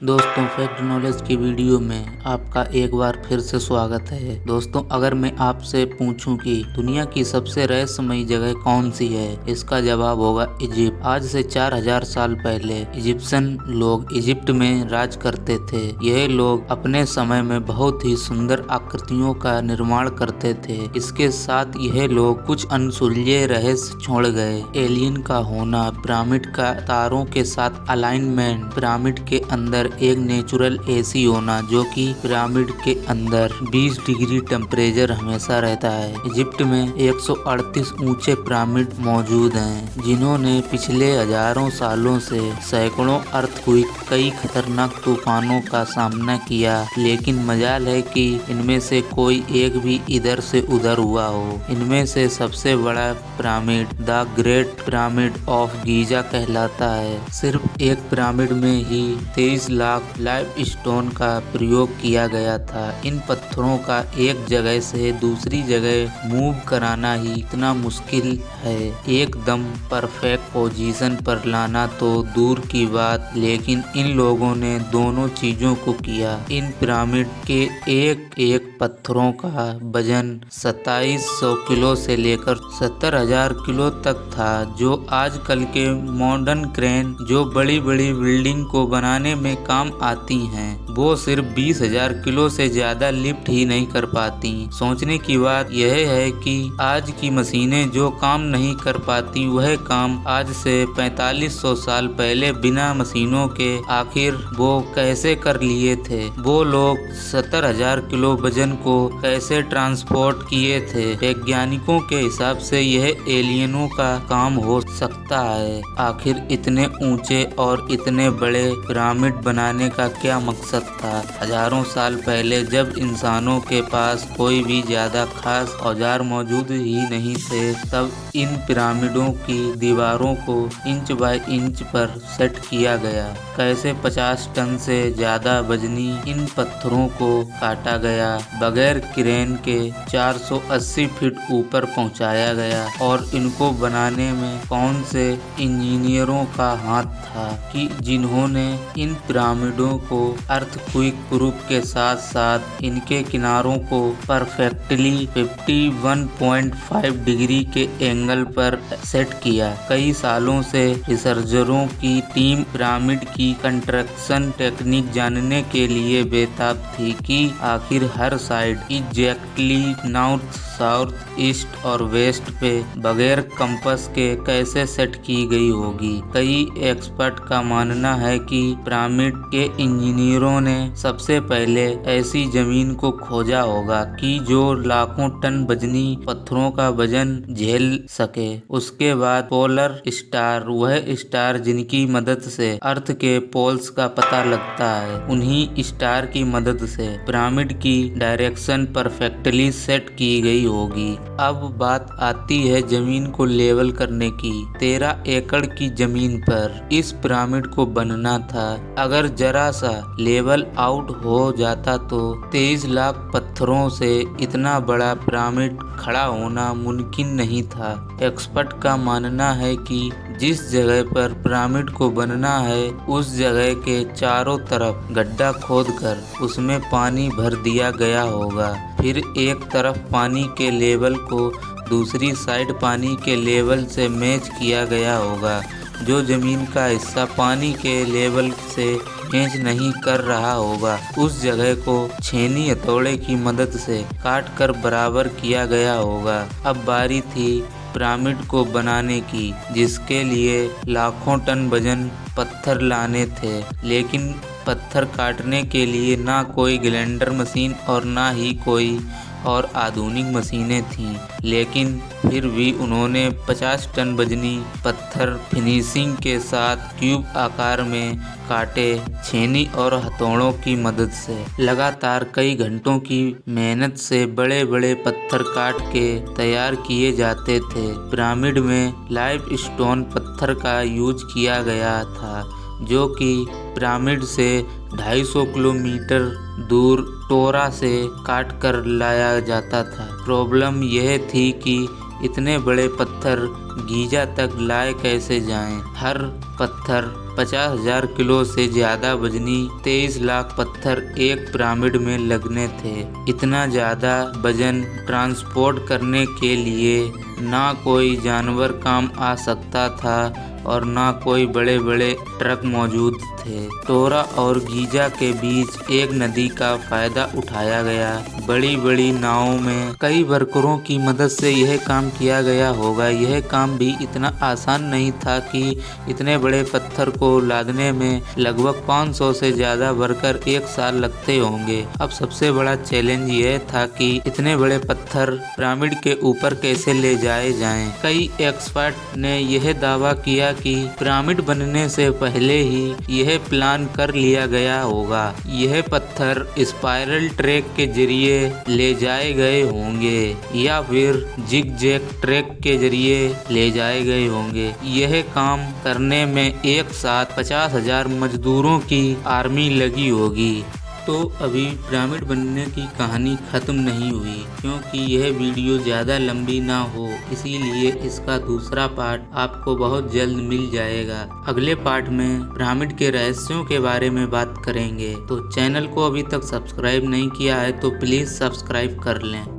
दोस्तों, fact knowledge की video में आपका एक बार फिर से स्वागत है। दोस्तों, अगर मैं आपसे पूछूं कि दुनिया की सबसे रहस्यमयी जगह कौन सी है, इसका जवाब होगा इजिप्ट। आज से 4000 साल पहले इजिप्शियन लोग इजिप्ट में राज करते थे। यह लोग अपने समय में बहुत ही सुंदर आकृतियों का निर्माण करते थे। इसके साथ यह लोग कुछ अनसुलझे रहस्य छोड़ गए। एलियन का होना, पिरामिड का तारों के साथ अलाइनमेंट, पिरामिड के अंदर एक नेचुरल एसी होना जो कि पिरामिड के अंदर 20 डिग्री टेम्परेचर हमेशा रहता है। इजिप्ट में 138 ऊंचे पिरामिड मौजूद हैं, जिन्होंने पिछले हजारों सालों से सैकड़ों अर्थक्वेक, कई खतरनाक तूफानों का सामना किया, लेकिन मजाल है कि इनमें से कोई एक भी इधर से उधर हुआ हो। इनमें से सबसे बड़ा pyramid the great pyramid of Giza कहलाता है। सिर्फ एक पिरामिड में ही 23 लाख लाइव स्टोन का प्रयोग किया गया था। इन पत्थरों का एक जगह से दूसरी जगह मूव कराना ही इतना मुश्किल है, एकदम परफेक्ट पोजीशन पर लाना तो दूर की बात, लेकिन इन लोगों ने दोनों चीजों को किया। इन पिरामिड के एक एक पत्थरों का वजन 2700 किलो से लेकर 70,000 किलो तक था, जो आजकल के मॉडर्न क्रेन जो बड़ी बड़ी बिल्डिंग को बनाने में काम आती हैं, वो सिर्फ 20,000 किलो से ज्यादा लिफ्ट ही नहीं कर पाती। सोचने की बात यह है कि आज की मशीनें जो काम नहीं कर पाती, वह काम आज से 4500 साल पहले बिना मशीनों के आखिर वो कैसे कर लिए थे। वो लोग 70,000 किलो वजन को कैसे ट्रांसपोर्ट किए थे। वैज्ञानिकों के हिसाब से यह एलियनों का काम हो सकता है। आखिर इतने ऊंचे और इतने बड़े पिरामिड बनाने का क्या मकसद था? हजारों साल पहले जब इंसानों के पास कोई भी ज्यादा खास औजार मौजूद ही नहीं थे, तब इन पिरामिडों की दीवारों को इंच बाय इंच पर सेट किया गया। कैसे 50 टन से ज्यादा वजनी इन पत्थरों को काटा गया, बगैर क्रेन के 480 फीट ऊपर पहुंचाया गया, और इनको बनाने में कौन से इंजीनियरों का हाथ था कि जिन्होंने इन पिरामिडों को अर्थक्वेक प्रूफ के साथ साथ इनके किनारों को परफेक्टली 51.5 डिग्री के एंगल पर सेट किया। कई सालों से रिसर्चरों की टीम पिरामिड की कंस्ट्रक्शन टेक्निक जानने के लिए बेताब थी कि आखिर हर side exactly north, south, east और वेस्ट पे बगैर कंपास के कैसे सेट की गई होगी। कई एक्सपर्ट का मानना है कि पिरामिड के इंजीनियरों ने सबसे पहले ऐसी जमीन को खोजा होगा कि जो लाखों टन वजनी पत्थरों का वजन झेल सके। उसके बाद पोलर स्टार, वह स्टार जिनकी मदद से अर्थ के पोल्स का पता लगता है, उन्हीं स्टार की मदद से पिरामिड की डायरेक्शन परफेक्टली सेट की गई होगी। अब बात आती है जमीन को लेवल करने की। 13 एकड़ की जमीन पर इस पिरामिड को बनना था। अगर जरा सा लेवल आउट हो जाता तो 23 लाख पत्थरों से इतना बड़ा पिरामिड खड़ा होना मुमकिन नहीं था। एक्सपर्ट का मानना है कि जिस जगह पर पिरामिड को बनना है, उस जगह के चारों तरफ गड्ढा खोदकर उसमें पानी भर दिया गया होगा। फिर एक तरफ पानी के लेवल को दूसरी साइड पानी के लेवल से मैच किया गया होगा। जो जमीन का हिस्सा पानी के लेवल से मैच नहीं कर रहा होगा, उस जगह को छेनी हथौड़े की मदद से काट कर बराबर किया गया होगा। अब बारी थी पिरामिड को बनाने की, जिसके लिए लाखों टन वजन पत्थर लाने थे, लेकिन पत्थर काटने के लिए ना कोई ग्राइंडर मशीन और ना ही कोई और आधुनिक मशीनें थीं। लेकिन फिर भी उन्होंने 50 टन वजनी पत्थर फिनिशिंग के साथ क्यूब आकार में काटे, छेनी और हथौड़ों की मदद से। लगातार कई घंटों की मेहनत से बड़े बड़े पत्थर काट के तैयार किए जाते थे। पिरामिड में लाइव स्टोन पत्थर का यूज किया गया था, जो कि पिरामिड से 250 किलोमीटर दूर टोरा से काट कर लाया जाता था। प्रॉब्लम यह थी कि इतने बड़े पत्थर गीजा तक लाए कैसे जाएं। हर पत्थर 50,000 किलो से ज्यादा वजनी 23 लाख पत्थर एक पिरामिड में लगने थे। इतना ज्यादा वजन ट्रांसपोर्ट करने के लिए ना कोई जानवर काम आ सकता था और ना कोई बड़े बड़े ट्रक मौजूद थे। टोरा और गीजा के बीच एक नदी का फायदा उठाया गया। बड़ी बड़ी नावों में कई वर्करों की मदद से यह काम किया गया होगा। यह काम भी इतना आसान नहीं था कि इतने बड़े पत्थर को लादने में लगभग 500 से ज्यादा वर्कर एक साल लगते होंगे। अब सबसे बड़ा चैलेंज यह था कि इतने बड़े पत्थर पिरामिड के ऊपर कैसे ले जाए जाएं। कई एक्सपर्ट ने यह दावा किया कि पिरामिड बनने से पहले ही यह प्लान कर लिया गया होगा। यह पत्थर स्पाइरल ट्रैक के जरिए ले जाए गए होंगे या फिर जिग जैग ट्रैक के जरिए ले जाए गए होंगे। यह काम करने में एक साथ 50,000 मजदूरों की आर्मी लगी होगी। तो अभी पिरामिड बनने की कहानी ख़त्म नहीं हुई, क्योंकि यह वीडियो ज़्यादा लंबी ना हो, इसीलिए इसका दूसरा पार्ट आपको बहुत जल्द मिल जाएगा। अगले पार्ट में पिरामिड के रहस्यों के बारे में बात करेंगे। तो चैनल को अभी तक सब्सक्राइब नहीं किया है तो प्लीज़ सब्सक्राइब कर लें।